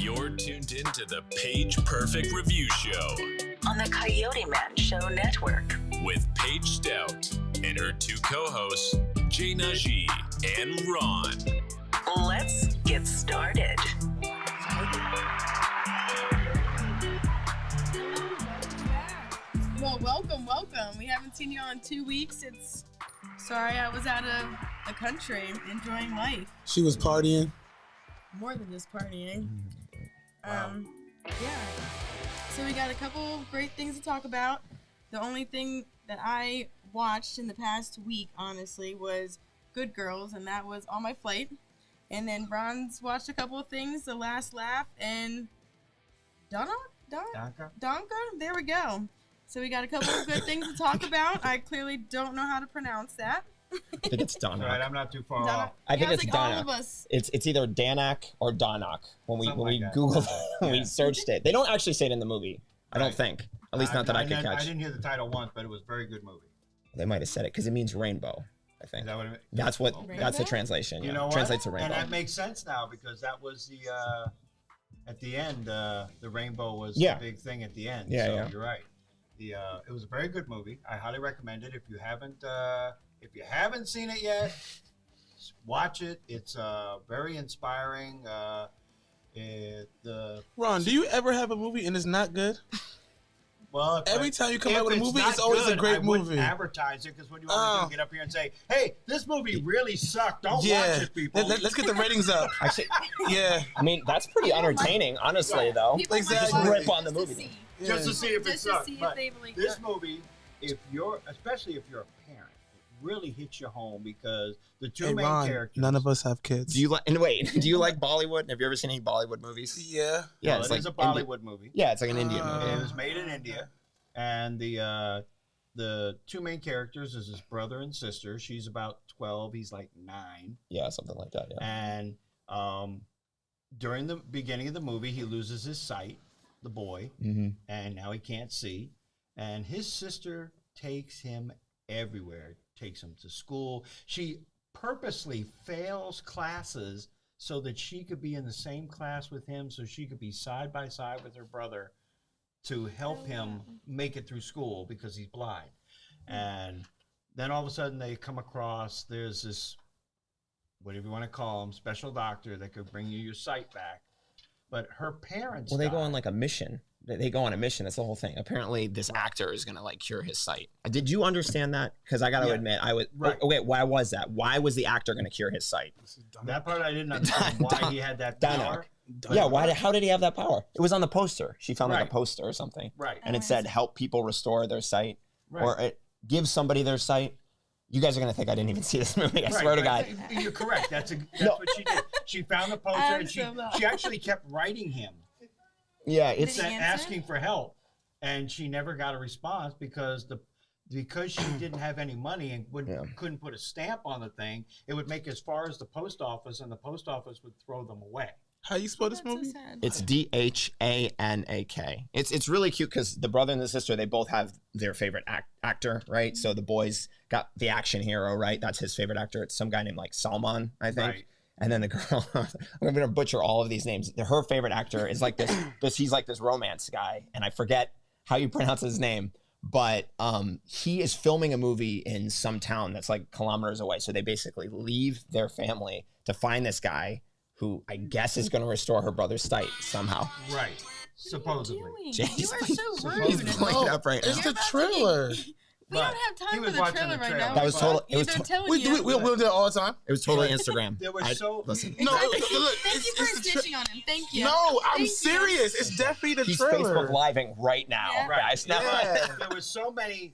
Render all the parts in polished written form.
You're tuned in to the Paige Perfect Review Show on the Coyoteman Show Network with Paige Stout and her two co-hosts, Jay Najee and Ron. Let's get started. Well, welcome. We haven't seen you in 2 weeks. Sorry I was out of the country enjoying life. She was partying. More than just partying. Wow. Yeah. So we got a couple great things to talk about. The only thing that I watched in the past week, honestly, was Good Girls, and that was on my flight. And then Ron's watched a couple of things, The Last Laugh and Donka? There we go. So we got a couple of good things to talk about. I clearly don't know how to pronounce that. I think it's Danak. Right, I'm not too far off. I think it's like Danak. all of us. It's either Danak or Danak when we Googled when we searched it. They don't actually say it in the movie. I don't think. At least not that I could catch. I didn't hear the title once, but it was a very good movie. They might have said it because it means rainbow. I think. Is that what it means? That's what. Rainbow? That's the translation. You Yeah. know what? Translates to rainbow. And that makes sense now because that was the at the end. The rainbow was the big thing at the end. Yeah, so yeah. You're right. It was a very good movie. I highly recommend it. If you haven't seen it yet, watch it. It's very inspiring. Ron, do you ever have a movie and it's not good? Well, every time you come out with a movie, it's always a great movie. Advertise it because what do you want me to do? Get up here and say, "Hey, this movie really sucked. Don't watch it, people." Let's get the ratings up. Actually, yeah. I mean, that's pretty entertaining, honestly, though. Exactly. Just rip on the movie. Just to see if it sucks. But really this movie, especially if you're a parent, it really hits you home because the two main characters. None of us have kids. Do you like? And wait, do you like Bollywood? Have you ever seen any Bollywood movies? Yeah. Yeah, well, it's it is like a Bollywood movie. Yeah, it's like an Indian movie. It was made in India, and the two main characters is his brother and sister. She's about 12. He's like 9. Yeah, something like that. Yeah. And during the beginning of the movie, he loses his sight, the boy, and now he can't see. And his sister takes him everywhere, takes him to school. She purposely fails classes so that she could be in the same class with him, so she could be side by side with her brother to help him make it through school because he's blind. And then all of a sudden they come across, there's this, whatever you want to call him, special doctor that could bring you your sight back. But her parents Well, they go on like a mission. They go on a mission. That's the whole thing. Apparently, this actor is going to like cure his sight. Did you understand that? Because I got to admit, I was right. Okay, why was that? Why was the actor going to cure his sight? That part I didn't understand why he had that power. Yeah, why? How did he have that power? It was on the poster. She found like Right. a poster or something, Right. and it said help people restore their sight, Right. or give somebody their sight. You guys are going to think I didn't even see this movie. I swear to God. You're correct. That's what she did. She found the poster and she actually kept writing him. Yeah, it's asking for help, and she never got a response because she didn't have any money and couldn't put a stamp on the thing. It would make as far as the post office, and the post office would throw them away. How you spell this movie? So sad. It's Dhanak. It's really cute because the brother and the sister, they both have their favorite actor, right? So the boy's got the action hero, right? That's his favorite actor. It's some guy named like Salman, I think. Right. And then the girl, I'm going to butcher all of these names. Her favorite actor is like this. He's like this romance guy, and I forget how you pronounce his name. But he is filming a movie in some town that's like kilometers away. So they basically leave their family to find this guy who I guess is going to restore her brother's sight somehow. Right. Supposedly. You are so rude. He's pulling it up right now. It's the trailer. We don't have time for the trailer right now. That was total. It was. We'll do it all the time. It was totally Instagram. There was Listen. No, look, Thank you for snitching on him. Thank you. No, I'm Thank serious. It's definitely the He's trailer. Facebook living right now, guys. Yeah. There was so many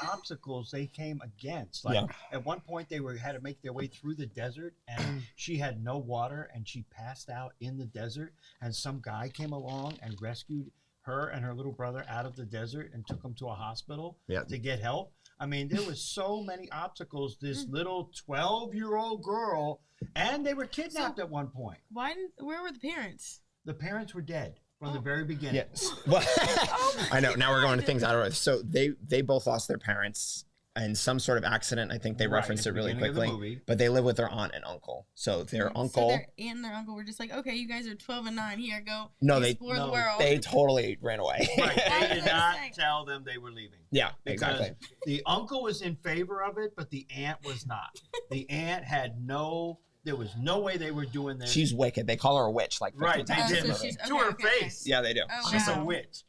obstacles they came against. Like at one point they had to make their way through the desert, and she had no water, and she passed out in the desert. And some guy came along and rescued her and her little brother out of the desert and took them to a hospital to get help. I mean, there was so many obstacles. This little 12-year-old girl, and they were kidnapped at one point. Where were the parents? The parents were dead from the very beginning. Yes. Well, I know. Now we're going to things out of it. So they both lost their parents in some sort of accident. I think they Right, referenced at it the really beginning of the quickly. movie. But they live with their aunt and uncle. So their So uncle, their aunt and their uncle were just like, okay, you guys are 12 and 9. Here, go explore the world. they totally ran away. Right, they did not Saying. tell them they were leaving. Yeah, Because exactly. the uncle was in favor of it, but the aunt was not. The aunt there was no way they were doing this. She's wicked. They call her a witch like 50 right, they times in did. the so movie. she's- To okay, her okay. face. Yeah, they do. Oh, She's wow. a witch.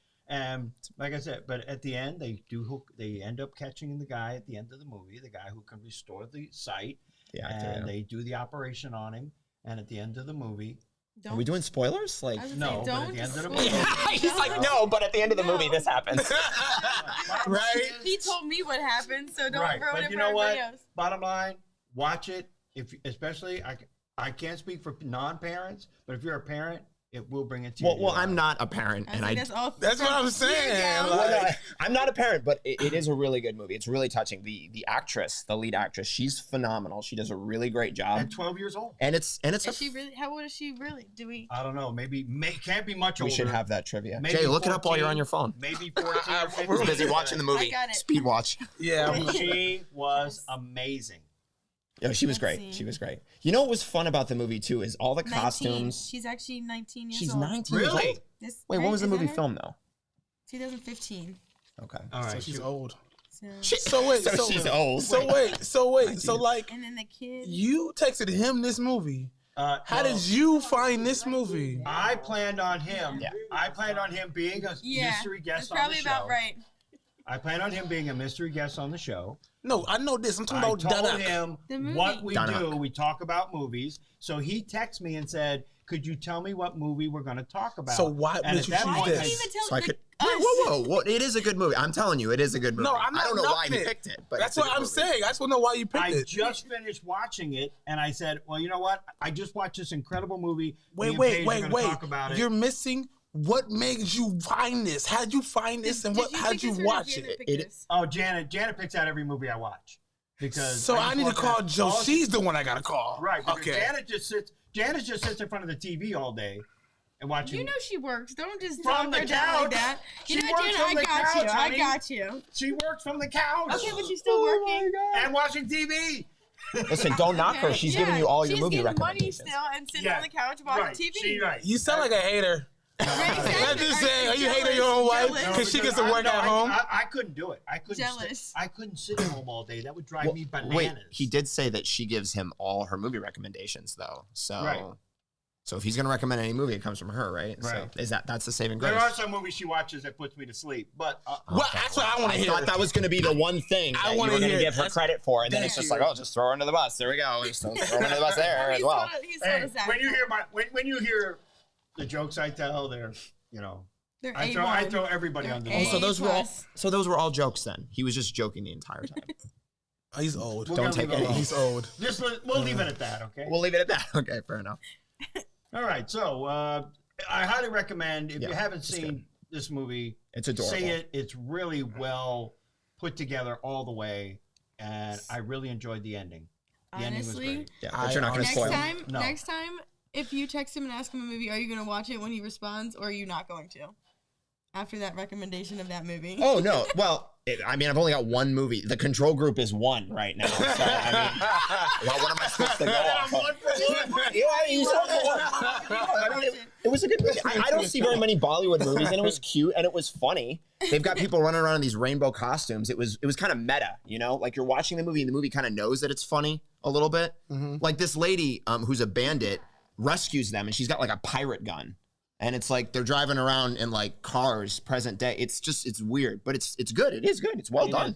Like I said, but at the end, they end up catching the guy at the end of the movie, the guy who can restore the sight, Yeah, and they do the operation on him. And at the end of the movie, Don't, Are we doing spoilers? Like, I was No, gonna say, but at don't the end of the spoil movie- it. he's like, no, but at the end of the movie, this happens. Right? He told me what happened, so don't Right, ruin but it you for know what? everybody else. Bottom line, watch it. Especially, I can't speak for non-parents, but if you're a parent, it will bring it to you. Well, I'm not a parent, and That's all. That's what I'm saying. Well, Like, I'm not a parent, but it is a really good movie. It's really touching. The actress, the lead actress, she's phenomenal. She does a really great job, At 12 years old. and it's Is she really? How old is she really? Do we? I don't know. Can't be much we older. should have that trivia. Maybe Jay, look it up while you're 14, on your phone. Maybe 14 or 15. We're busy watching the movie. I got it. Speed watch. yeah. But she was amazing. Yeah, she was Let's great. see. She was great. You know what was fun about the movie too is all the 19. costumes. She's actually 19 years She's old. 19 years Really? old. This, Wait, right? when was the Is that movie her? filmed though? 2015. Okay. All right. So she's she- old. So, So wait, So she's old. So wait, so 19. like and then the kid. you texted him this movie. How no, did you find this movie? I planned on him. Yeah. I planned on him being a Yeah, mystery guest that's on the probably show. about right. I planned on him being a mystery guest on the show. No, I know this. I'm I talking about told Danak. him The movie. what we Danak. do. We talk about movies. So he texted me and said, "Could you tell me what movie we're going to talk about?" So why And did at you that choose Why point, didn't this? you even tell So I the- could. us? Wait, whoa. It is a good movie. I'm telling you, it is a good movie. No, I'm not I don't know why knocking you it. picked it, but That's it's a what good I'm movie. saying. I just want to know why you picked I it. just finished watching it, and I said, "Well, you know what? I just watched this incredible movie. Me Wait, and wait, Paige are wait, gonna wait. Talk about it." You're missing. What made you find this? How'd you find this, and what? How'd pick you this or did watch Janet it? pick It- this? Oh, Janet picks out every movie I watch because. So I just need to want call that- Joe. all- She's the one I gotta call. right. Because Okay. Janet just sits in front of the TV all day and watching. You know she works. Don't just From talk the her down like couch. that. You She know, works Janet, from I the got couch, you. I honey. got you. She works from the couch. Okay, but she's still working. And watching TV. Listen, don't knock her. Okay, She's yeah, giving you all your she's movie getting recommendations. money still and sitting Yeah, on the couch watching right. TV. She right. You sound like a hater. Right, exactly. I'm just saying, are you jealous? hating your own wife Jealous. because she gets to work no, at home? I couldn't do it. I couldn't. Jealous. I couldn't sit at home all day. That would drive Well, me bananas. wait, he did say that she gives him all her movie recommendations, though. So, Right. so if he's gonna recommend any movie, it comes from her, right? Right. So that's the saving grace? There are some movies she watches that puts me to sleep, but Well, that's what I want to I hear. thought that was going to be the one thing I that you were wanna going to hear- give her that's- credit for, and then thank it's just you. like, oh, just throw her under the bus. There we go. Just throw her under the bus there as well. hey, when you hear when you hear the jokes I tell, they're I throw everybody under the A+. bus. So those were all. plus. So those were all jokes. Then he was just joking the entire time. Oh, he's old. We're Don't gonna take leave it it. alone. He's old. Just we'll leave it at that, okay? We'll leave it at that. Okay, fair enough. All right. So I highly recommend if Yeah, you haven't it's seen this movie, It's adorable. see it. It's really well put together all the way, and I really enjoyed the ending. The ending was Honestly, great. Yeah, but you're not going to next spoil. time, No. next time, if you text him and ask him a movie, are you going to watch it when he responds, or are you not going to? After that recommendation of that movie. Oh no! Well, I mean, I've only got one movie. The control group is one right now. So I mean, well, what am I supposed to go off of? It was a good movie. I don't see very many Bollywood movies, and it was cute and it was funny. They've got people running around in these rainbow costumes. It was kind of meta, you know, like you're watching the movie and the movie kind of knows that it's funny a little bit. Like this lady who's a bandit rescues them, and she's got like a pirate gun. And it's like they're driving around in like cars, present day. It's weird, but it's good. It is good. It's well done.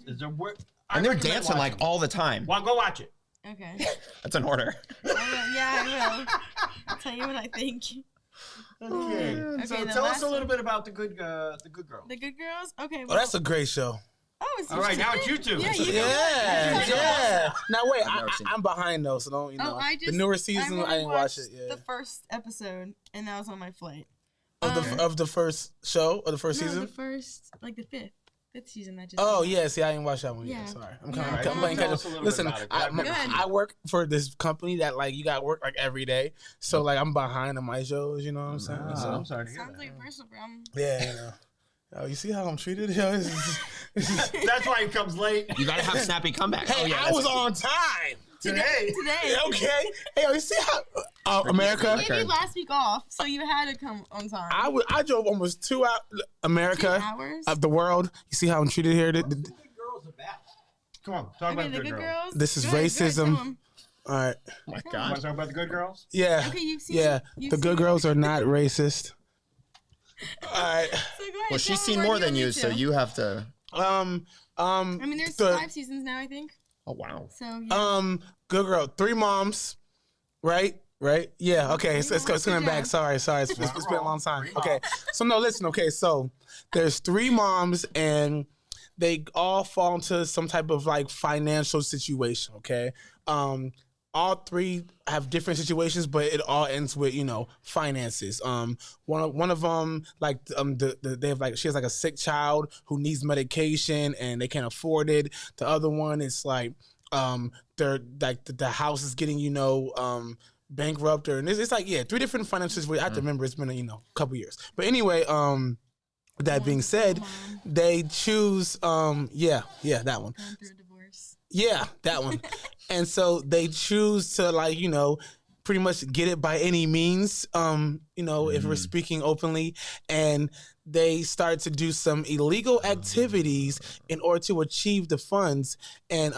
And they're dancing like all the time. Well, go watch it. Okay. That's an order. Yeah, I will. I'll tell you what I think. Okay. Okay, So the tell us last a little bit about the good girl. The Good Girls? Okay. Oh, that's a great show. Oh, it's All right, now it's you two. Yeah, you Yeah, yeah. Now wait, I've never seen I'm behind though, so don't Oh, I just the newer season. only I didn't watch watched it. Yeah. The first episode, and that was on my flight. Of the first show or the first No, season. the first, like the fifth season that just. Oh came out. yeah, see, I didn't watch that one Yeah. yet. Sorry, I'm Yeah. kind Alright, of playing tell catch us a up. little bit Listen, about it. Go ahead. I work for this company that like you got work like every day, so like I'm behind on my shows. You know what I'm saying? Oh, So, I'm sorry to hear Sounds that. like a personal problem. yeah, you know. Oh, you see how I'm treated? Yo, That's why he comes late. You gotta have snappy comeback. hey, I was on time. Today. Okay. Hey, you see how America? We gave you last week off, so you had to come on time. I drove almost 2 hours. America 2 hours? of the world. You see how I'm treated here? Come on, talk about the good girls. This is Go ahead, racism. tell 'em. All right. Oh my Want God. to talk about the good girls? Yeah. Okay, you've seen Yeah. it. You've The seen good it. girls are not racist. All right. So go ahead, Well, she's tell seen 'em more what than you, need so to. you have to. I mean, there's the- 5 seasons now, I think. Oh wow. So yeah. Good girl. 3 moms. Right. Yeah. Okay. It's coming back. Sorry. It's been a long time. Okay. So no, listen. Okay. So there's 3 moms and they all fall into some type of like financial situation. Okay. All 3 have different situations, but it all ends with finances. One of them like they have like she has like a sick child who needs medication and they can't afford it. The other one is like they're like the house is getting bankrupt or and it's like 3 different finances. I have to remember it's been a couple years. But anyway, with that being said, they choose that one. Going through a divorce. Yeah, that one. And so they choose to pretty much get it by any means, if we're speaking openly, and they start to do some illegal activities in order to achieve the funds. And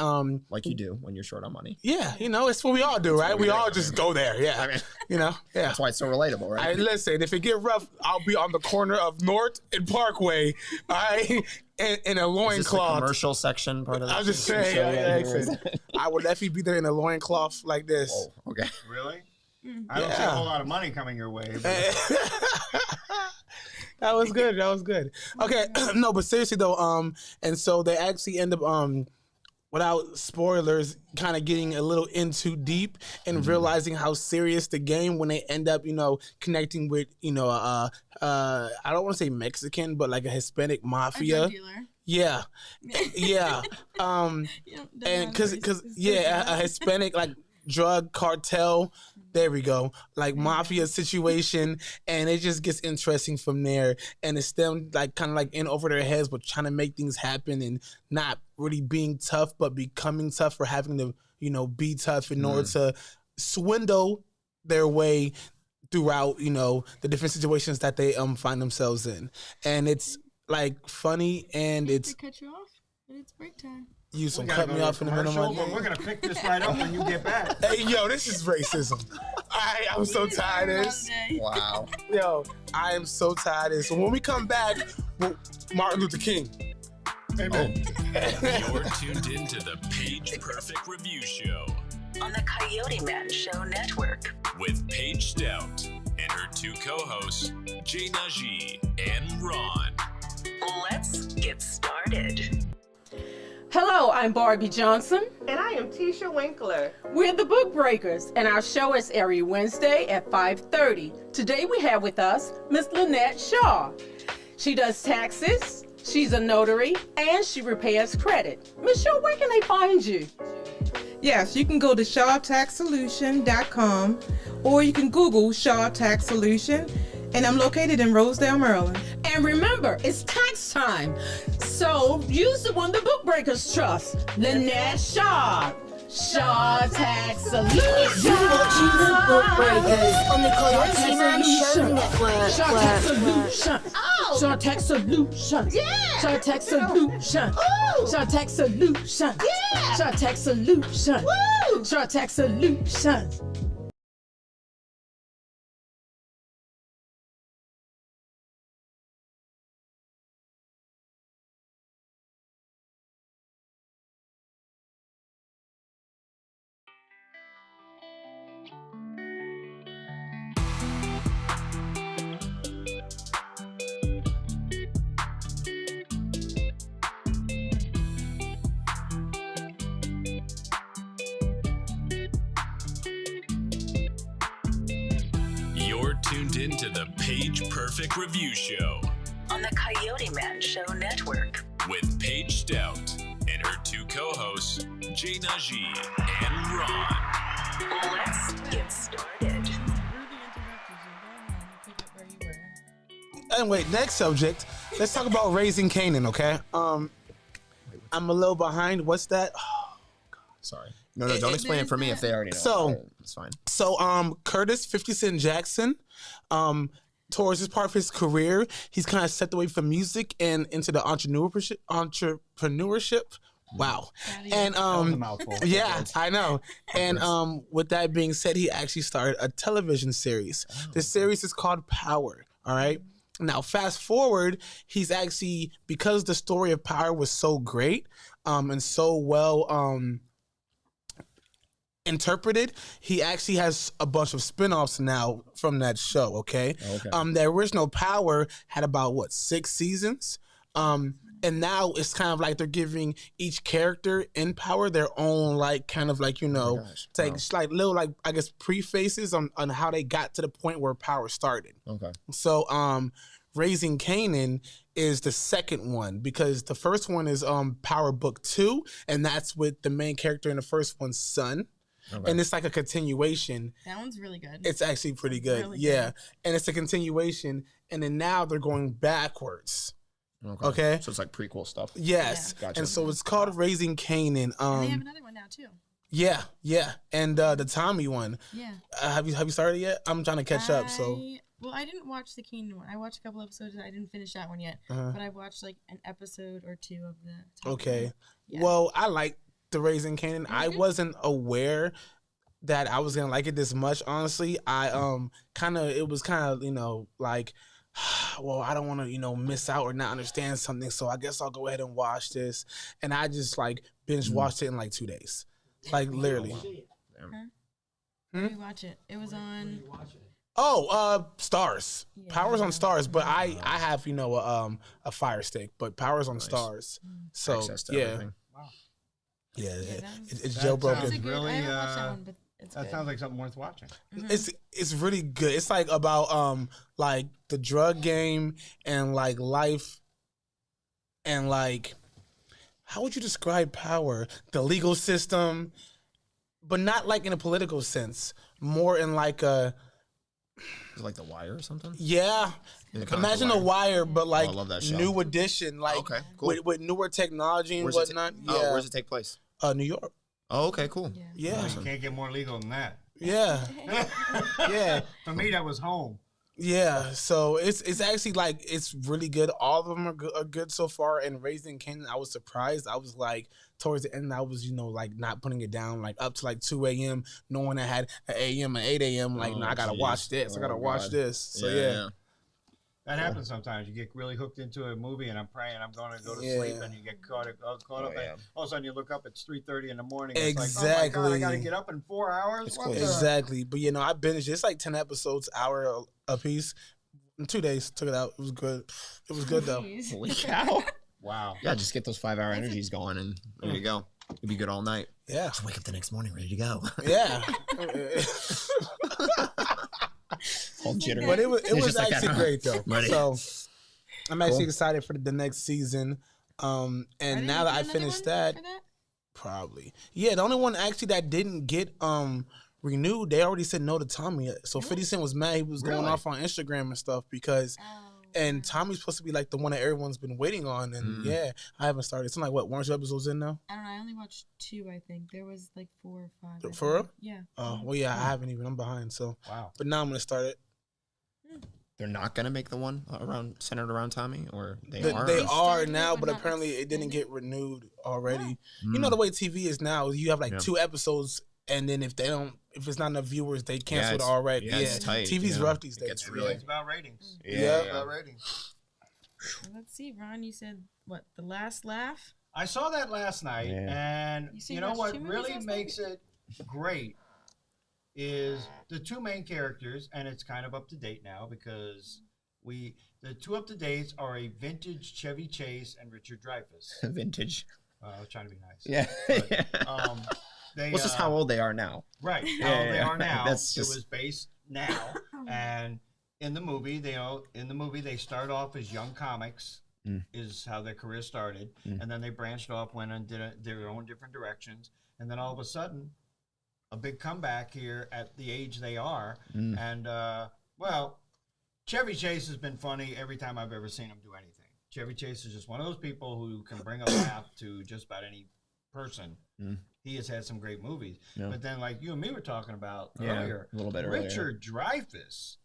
Like you do when you're short on money. yeah, it's what we all do, right? We all just go there. Yeah. I mean, Yeah. that's why it's so relatable, right? Listen, if it get rough, I'll be on the corner of North and Parkway, all right, in a Is this the loincloth. commercial section part of the I was just show saying, right here? I would definitely be there in a loincloth like this. Whoa, okay. Really? I don't see a whole lot of money coming your way. But That was good. Okay, no, but seriously though, and so they actually end up, without spoilers, kind of getting a little in too deep and realizing how serious the game when they end up, connecting with, I don't want to say Mexican, but like a Hispanic A mafia. drug dealer. Yeah. And because a Hispanic like drug cartel, there we go, like mafia situation, and it just gets interesting from there. And it's them like kind of like in over their heads, but trying to make things happen and not really being tough, but becoming tough for having to be tough in order to swindle their way throughout the different situations that they find themselves in. And it's like funny and To it's cut you off, but it's break time. you we some gotta cut go me to off in the middle of commercial, my but we're gonna pick this right up when you get back. Hey, yo, this is racism. I'm so tired of this. Wow. Yo, I am so tired of this. So when we come back, Martin Luther King. Amen. You're tuned into the Paige Perfect Review Show On the Coyote Man Show Network. with Paige Stout and her 2 co-hosts, Jay Najee and Ron. Let's get started. Hello, I'm Barbie Johnson. And I am Tisha Winkler. We're the Book Breakers, and our show is every Wednesday at 5:30. Today we have with us Miss Lynette Shaw. She does taxes, she's a notary, and she repairs credit. Miss Shaw, where can they find you? Yes, you can go to shawtaxsolution.com or you can Google Shaw Tax Solution. And I'm located in Rosedale, Maryland. And remember, it's tax time, so use the one the Book Breakers trust, Lynette Shaw. Shaw Tax Solution. You're watching the Book Breakers on the Coyoteman Show Network. Shaw Tax Solution. Shaw Tax Solution. Shaw Tax Solution. Shaw Tax Solution. Shaw Tax Solution. Shaw Tax Solution. You're tuned into the Paige Perfect Review Show On the Coyote Man Show Network. with Paige Stout and her 2 co-hosts, Jay Najee and Ron. Let's get started. Rudy interrupted you. Go ahead. Pick up where you were. Anyway, next subject. let's talk about Raising Kanan, okay? I'm a little behind. What's that? Sorry. No, don't explain it for me if they already know. So, it's fine. So, Curtis 50 Cent Jackson, towards this part of his career, he's kind of stepped away from music and into the entrepreneurship. Wow. And That was a mouthful. yeah, I know. And with that being said, he actually started a television series. The series is called Power. All right. Now, fast forward, he's actually, because the story of Power was so great and so well interpreted, he actually has a bunch of spin-offs now from that show, okay? The original Power had about, 6 seasons? And now it's kind of like they're giving each character in Power their own, like, kind of like, like little, like, I guess, prefaces on how they got to the point where Power started. Okay. So, Raising Kanan is the second one, because the first one is Power Book 2, and that's with the main character in the first one's son. Okay. And it's like a continuation. That one's really good. It's actually pretty good. Really yeah. good. And it's a continuation, and then now they're going backwards. Okay. So it's like prequel stuff. Yes. Yeah. Gotcha. And so it's called Raising Kanan. And they have another one now too. Yeah. And the Tommy one. Yeah. Have you started yet? I'm trying to catch up. So. Well, I didn't watch the Kanan one. I watched a couple episodes. I didn't finish that one yet. But I've watched like an episode or two of the Tommy Okay. one. Yeah. Well, I like the Raising Kanan. I wasn't aware that I was gonna like it this much. Honestly, I it was kind of like, well, I don't want to miss out or not understand something, so I guess I'll go ahead and watch this. And I just like binge watched it in like 2 days, like literally. Where do you watch it? It was on. Stars. Yeah. Power's on Stars, but I have a Fire Stick, but Power's on Stars. So everything. Wow. Yeah, it's jailbroken. Really, I haven't watched that one, but that sounds like something worth watching. It's really good. It's like about like the drug game and like life and like, how would you describe Power? The legal system, but not like in a political sense. More in like a. Is it like The Wire or something? Yeah. Imagine The Wire, but like I love that show. New edition, like with newer technology and whatnot. Where does it take place? New York. Oh, okay, cool. Yeah. You can't get more legal than that. Yeah. Yeah. For me, that was home. Yeah, so it's actually like it's really good. All of them are good so far. And Raising Kanan, I was surprised. I was like towards the end, I was like not putting it down like up to like 2 a.m. knowing I had an a.m. and 8 a.m. Like I gotta watch this. I gotta watch this. So yeah. That happens sometimes. You get really hooked into a movie, and I'm praying I'm going to go to sleep, and you get caught up, and all of a sudden you look up, it's 3:30 in the morning. Exactly. It's like, oh my God, I got to get up in 4 hours. Exactly. But I binged. It's like 10 episodes, hour a piece. In 2 days, took it out. It was good. It was good though. Holy cow! Wow. Yeah, just get those 5-hour energies going, and there you go. You'll be good all night. Yeah. Just wake up the next morning ready to go. Yeah. All jittery. But it was actually like great though. Ready. So I'm actually excited for the next season. And now that I finished that, probably. Yeah, the only one actually that didn't get renewed, they already said no to Tommy. So 50 Cent was mad. He was going off on Instagram and stuff because and Tommy's supposed to be like the one that everyone's been waiting on. And I haven't started. It's like what, 1 or 2 episodes in now? I don't know. I only watched 2, I think. There was like 4 or 5. For real? Yeah. Oh, well, yeah, I haven't even. I'm behind. So, wow. But now I'm going to start it. They're not going to make the one centered around Tommy, or they are? They are now, but apparently it didn't get renewed already. You know the way TV is now. You have like 2 episodes, and then if it's not enough viewers, they cancel it already. Yeah, it's tight. TV's rough these days. It's really about ratings. Yeah. It's about ratings. Let's see, Ron. You said what? The Last Laugh. I saw that last night, and you know what really makes it great is the 2 main characters, and it's kind of up to date now because the 2 up to dates are a vintage Chevy Chase and Richard Dreyfuss. Vintage. I was trying to be nice. Yeah. But, this is how old they are now. Right. How old they are now. It was based now, and in the movie, they start off as young comics. Is how their career started, and then they branched off, went and did their own different directions, and then all of a sudden, a big comeback here at the age they are, and well, Chevy Chase has been funny every time I've ever seen him do anything. Chevy Chase is just one of those people who can bring a laugh to just about any person. He has had some great movies. Yeah. But then, like you and me were talking about earlier, a little bit Richard Dreyfuss.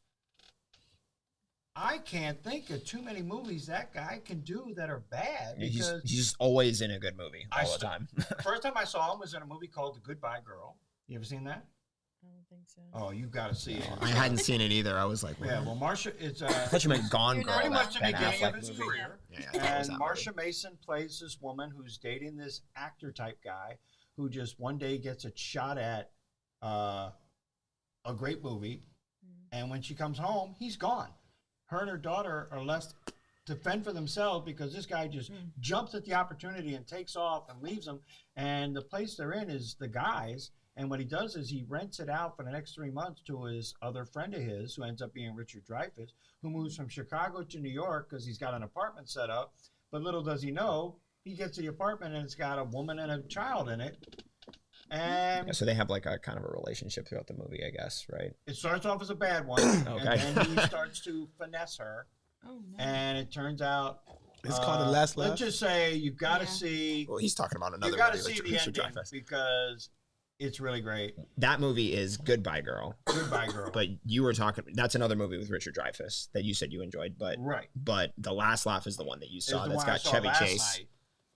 I can't think of too many movies that guy can do that are bad. Because he's always in a good movie all the time. First time I saw him was in a movie called The Goodbye Girl. You ever seen that? I don't think so. Oh, you've got to see it. I hadn't seen it either. I was like, yeah. Well, Marsha, it's I thought you meant Gone Girl. pretty much the Ben beginning Affleck of his movie. career. Yeah, and Marsha Mason plays this woman who's dating this actor type guy who just one day gets a shot at a great movie, and when she comes home, he's gone. Her and her daughter are left to fend for themselves because this guy just jumps at the opportunity and takes off and leaves them. And the place they're in is the guy's. And what he does is he rents it out for the next 3 months to his other friend of his, who ends up being Richard Dreyfuss, who moves from Chicago to New York because he's got an apartment set up. But little does he know, he gets to the apartment and it's got a woman and a child in it. And so they have like a kind of a relationship throughout the movie, I guess, right? It starts off as a bad one, Okay. and then he starts to finesse her. Oh, no. And it turns out It's called The Last Laugh. Let's just say you've got to see. Well, he's talking about another You got to movie see with the Richard ending Dreyfuss. because it's really great. That movie is Goodbye Girl. Goodbye Girl. But you were talking. That's another movie with Richard Dreyfuss that you said you enjoyed. But right. But The Last Laugh is the one that you saw. the That's one I got saw Chevy last Chase. night.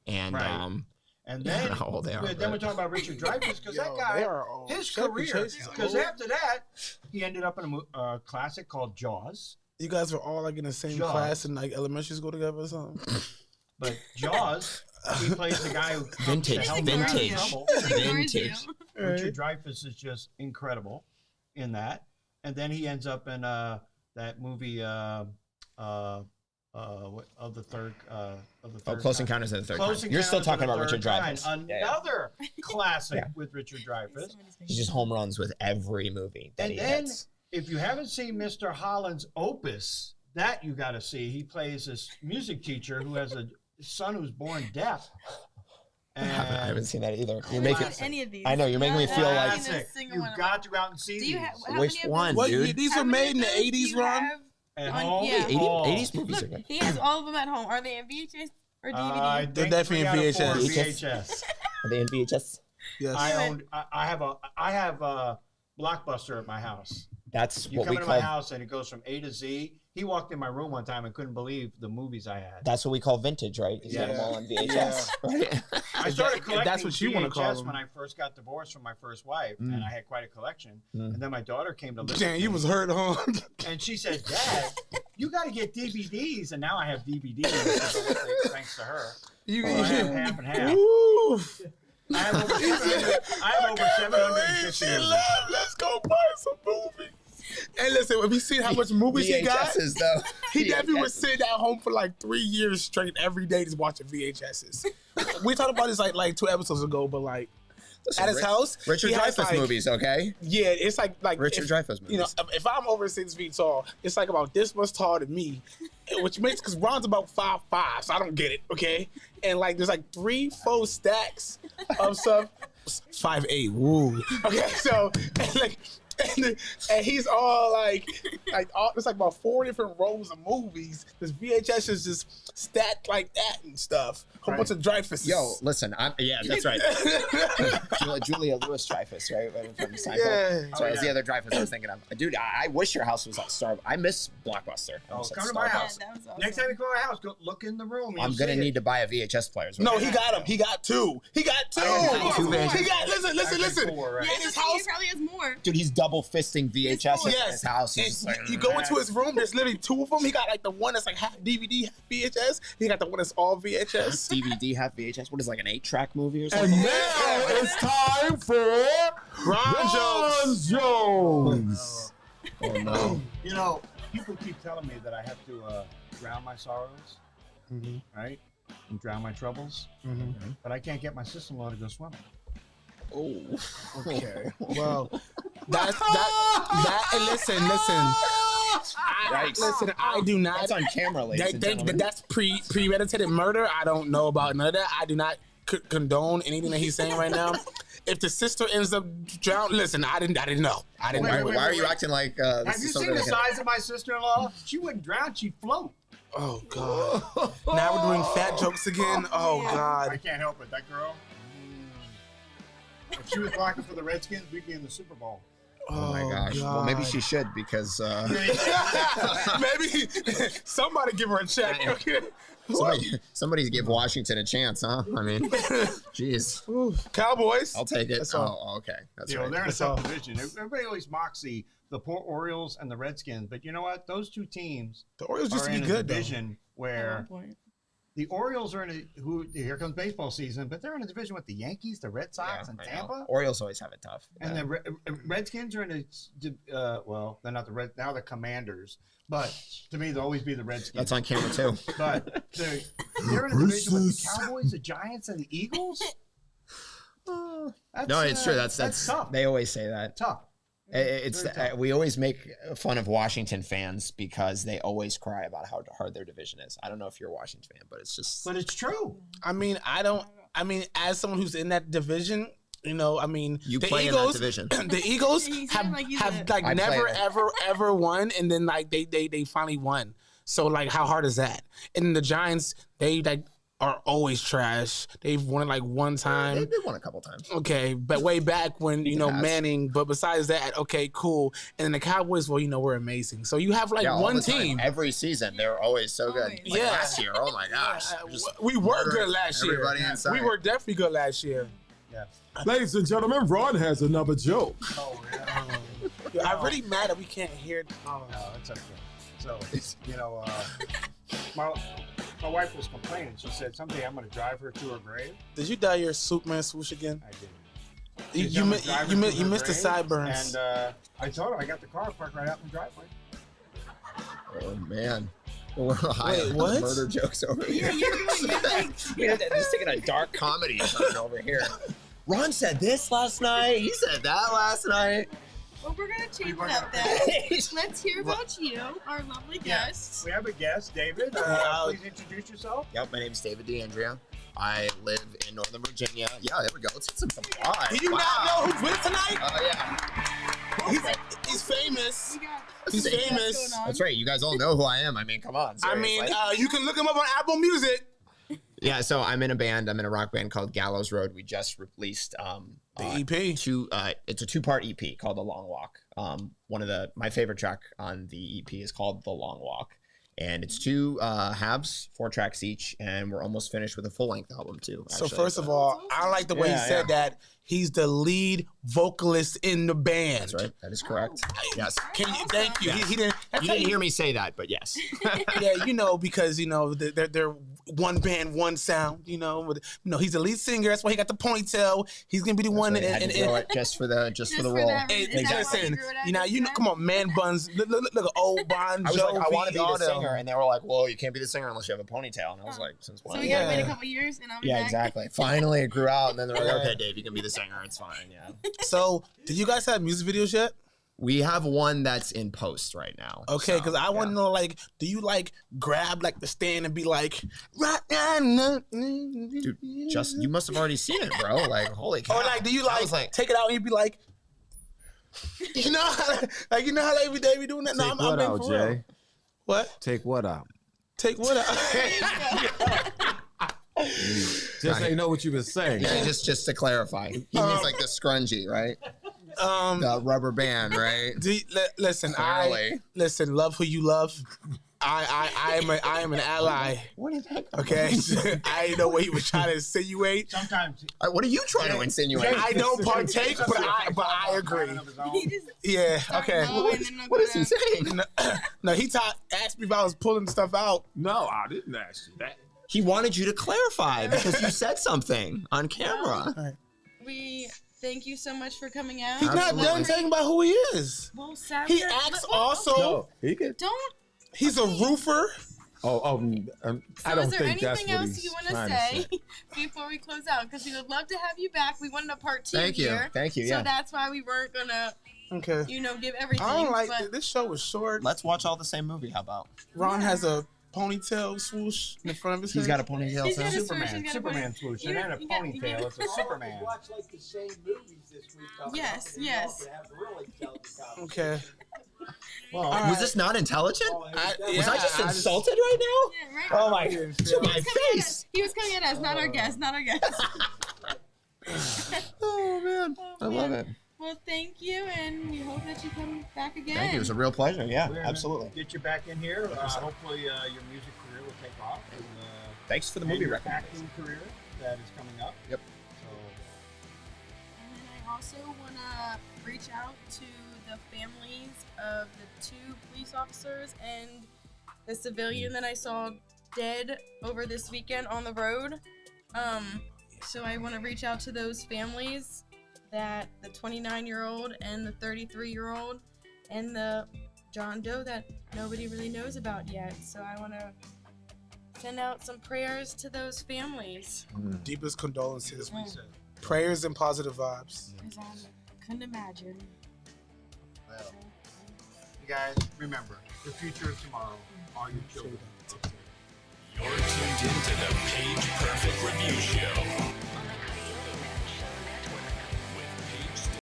And Right. And I then, don't know how old they are. then we're talking about Richard Dreyfuss because that guy, his career, because after that, he ended up in a classic called Jaws. You guys were all like in the same class in like elementary school together or something. But Jaws, he plays the guy who Vintage. Richard Dreyfuss is just incredible in that, and then he ends up in that movie Close Encounters of the Third Kind. You're still talking about Richard Dreyfuss. Another classic with Richard Dreyfuss. He just home runs with every movie that he hits. If you haven't seen Mr. Holland's Opus, that you got to see. He plays this music teacher who has a son who's born deaf. I haven't seen that either. You're making any of these. I know you're making me feel like you've got to go out and see these. Which one, dude? These were made in the 80s, Ron. At home? Yeah. 80s movies Look, are good. he has all of them at home. Are they in VHS or DVD? They're definitely in VHS. Are they in VHS? Yes. I have a Blockbuster at my house. That's you what come we into call. my house and it goes from A to Z. He walked in my room one time and couldn't believe the movies I had. That's what we call vintage, right? He's got them all on VHS. Right? I started collecting that's what you want to call VHS them. when I first got divorced from my first wife, and I had quite a collection. And then my daughter came to live Damn, with you me, was hurt, huh? and she said, "Dad, you got to get DVDs." And now I have DVDs thanks to her. You I have half and half. Oof. I have over 750 movies. Let's go buy some movies. And listen, have you seen how much movies he got? VHSs, though. He definitely was sitting at home for like 3 years straight every day just watching VHSs. We talked about this like 2 episodes ago, but like at his house, Richard he has, Dreyfuss like, movies, okay? Yeah, it's like Richard Dreyfuss movies. You know, if I'm over 6 feet tall, it's like about this much taller than me, which makes because Ron's about 5'5", so I don't get it, okay? And like there's like 3-4 stacks of stuff. 5'8", woo. Okay, so and like. And he's all like it's like about 4 different rows of movies. This VHS is just stacked like that and stuff. A whole bunch of Dreyfuss. Yo, listen, that's right. Julia Louis-Dreyfus, right? From Seinfeld. Yeah. So that was the other Dreyfuss I was thinking of. Dude, I wish your house was on Star. I miss Blockbuster. Oh, come to my house. Next time you come to my house, go look in the room. I'm gonna need to buy a VHS player. No, he got them. He got 2. He got 2. He got listen. Right? Yeah, In his house, he probably has more. Dude, he's double fisting VHS in his house. And He's just like, you go into his room, there's literally 2 of them. He got like the one that's like half DVD, half VHS. He got the one that's all VHS. DVD, half VHS. What is it, like an 8-track movie or something? And now it's time for Ron Jones. Oh no. You know, people keep telling me that I have to drown my sorrows, right? And drown my troubles, but I can't get my sister-in-law to go swimming. Oh. Okay. Well, that. And listen. Listen, I do not. That's on camera, ladies and gentlemen. That's premeditated murder. I don't know about none of that. I do not condone anything that he's saying right now. If the sister ends up drowned, listen, I didn't know. I didn't know. Why are you acting like? Have you seen the size of my sister-in-law? She wouldn't drown. She'd float. Oh God! Now we're doing fat jokes again. Oh I God! can't help it. That girl. If she was blocking for the Redskins, we'd be in the Super Bowl. Oh my gosh. Well, maybe she should because Maybe somebody give her a check. Okay. somebody give Washington a chance, huh? I mean, jeez. Cowboys. I'll take it. That's all. Oh, okay. That's You know, right. they're in a tough division. Everybody always mocks the poor Orioles and the Redskins, but you know what? Those two teams The Orioles used are to be in a good, division At where one point. the Orioles are in a here comes baseball season, but they're in a division with the Yankees, the Red Sox, and I know. Tampa. Orioles always have it tough. And the Redskins are in a well, they're not the Red now. They're Commanders, but to me, they'll always be the Redskins. That's on camera too. But they're in a division with the Cowboys, the Giants, and the Eagles. That's, No, it's true. That's tough. They always say that. Tough. It's Very tough. we always make fun of Washington fans because they always cry about how hard their division is. I don't know if you're a Washington fan, but it's just. But it's true. I mean, as someone who's in that division, you know, I mean, You the play Eagles, in that division. The Eagles He said have like he's have a- like I never play it. ever won, and then like they finally won. So like, how hard is that? And the Giants, they like are always trash. They've won it like one time. They won a couple times. Okay, but way back when, you know, Yes. Manning, but besides that, okay, cool. And then the Cowboys, well, you know, we're amazing. So you have like Yeah, all one the time. team. Every season, they're always so good. Always. Like Yeah. last year, oh my gosh. We were good last year. Everybody inside. We were definitely good last year. Yeah. Ladies and gentlemen, Ron has another joke. Oh yeah. I'm really mad that we can't hear. Oh, No, it's okay. So, you know, my wife was complaining. She said, someday I'm going to drive her to her grave. did you dye your Superman swoosh again? I didn't. You, She said, you, "I'm mi- gonna drive you, her mi- to you her missed the grave." sideburns. And I told her I got the car parked right out in the driveway. Oh man. We're high Wait, on what? murder jokes over here. We're just taking a dark comedy turn over here. Ron said this last night. He said that last night. Well, we're gonna change We're it up gonna- then. Let's hear about you, our lovely guest. We have a guest, David. Please introduce yourself. Yep, my name's David DeAndrea. I live in Northern Virginia. Yeah, there we go. Let's get some applause. Do you not know who's with tonight? Oh yeah. He's famous. We got He's what's famous. going on? That's right. You guys all know who I am. I mean, come on. I mean, seriously. you can look him up on Apple Music. Yeah, so I'm in a band. I'm in a rock band called Gallows Road. We just released The EP. it's a 2-part EP called The Long Walk. My favorite track on the EP is called The Long Walk, and it's 2 halves, 4 tracks each, and we're almost finished with a full-length album too. So actually. first of all, I like the way he Yeah, said that. He's the lead vocalist in the band. That's right. That is correct. Yes. Can you? Thank you. He didn't. You didn't hear me say that, but yes. Yeah, you know, because you know they're one band, one sound. You know, he's the lead singer. That's why he got the ponytail. He's gonna be the one. Right, I had to grow it just for the for role. that reason. Is that why Listen, you grew it out you know, just come on, man buns. Look at old Bon Jovi. I was like, I want to be all the them. singer, and they were like, "Well, you can't be the singer unless you have a ponytail." And I was like, "Since So when?" we gotta wait a couple years, and I'll be Yeah, back. exactly. Finally, it grew out, and then they're like, "Okay, Dave, you can be the singer. It's fine." Yeah. So, did you guys have music videos yet? We have one that's in post right now. Okay, because I want to know, like, do you like grab like the stand and be like, right now? Dude, you must have already seen it, bro. Like, holy cow. Or like, do you I like, was like, take it out and you be like, you know, like you know how they be doing that? No, Take I'm what being out, for real. Jay? What? Take what out? Take what out? Just ain't know what you been saying. yeah, just to clarify, he means like the scrunchie, right? The rubber band, right? Listen, Clearly. listen. Love who you love. I am an ally. What is that? Okay, I didn't know what he was trying to insinuate. Sometimes What are you trying to insinuate? I don't partake, but I agree. He just Yeah. Okay. no, and then What is he saying? No, he asked me if I was pulling stuff out. No, I didn't ask you that. He wanted you to clarify because you said something on camera. we thank you so much for coming out. He's not Absolutely. done talking about who he is. Well, Saturday, He acts also. No, he could. Don't. He's a roofer. I So don't is there think that's anything what else he's you want trying to to say say. before we close out? Because we would love to have you back. We wanted a part 2 Thank you. here. Thank you. So Yeah. that's why we weren't gonna, Okay. give everything. I don't like but this show was short. Let's watch all the same movie. How about? Ron has a ponytail swoosh in the front of his head. He's got a ponytail He's got too. a swoosh, he's got a Superman pony- swoosh, You and got- then a you got- you ponytail. got- It's a Superman. Watch like the same movies this week. Yes, yes. Have really tell the Okay. Well, Was this not intelligent? Was I just insulted right now? Yeah, right. Oh my, didn't to feel my it. face. He was coming at us, not our guest, not our guest. Oh man, I love man. it. Well, thank you, and we hope that you come back again. Thank you. It was a real pleasure. Yeah, we're gonna absolutely. Get you back in here. Hopefully, your music career will take off. And, Thanks for the and movie your recommendation. acting career that is coming up. Yep. So, And then I also want to reach out to the families of the 2 police officers and the civilian that I saw dead over this weekend on the road. So I want to reach out to those families, that the 29-year-old and the 33-year-old and the John Doe that nobody really knows about yet. So I want to send out some prayers to those families. Deepest condolences. Yeah. Prayers and positive vibes. Because I couldn't imagine. well, you guys, remember, the future of tomorrow are your children. You're tuned into the Paige Perfect Review Show.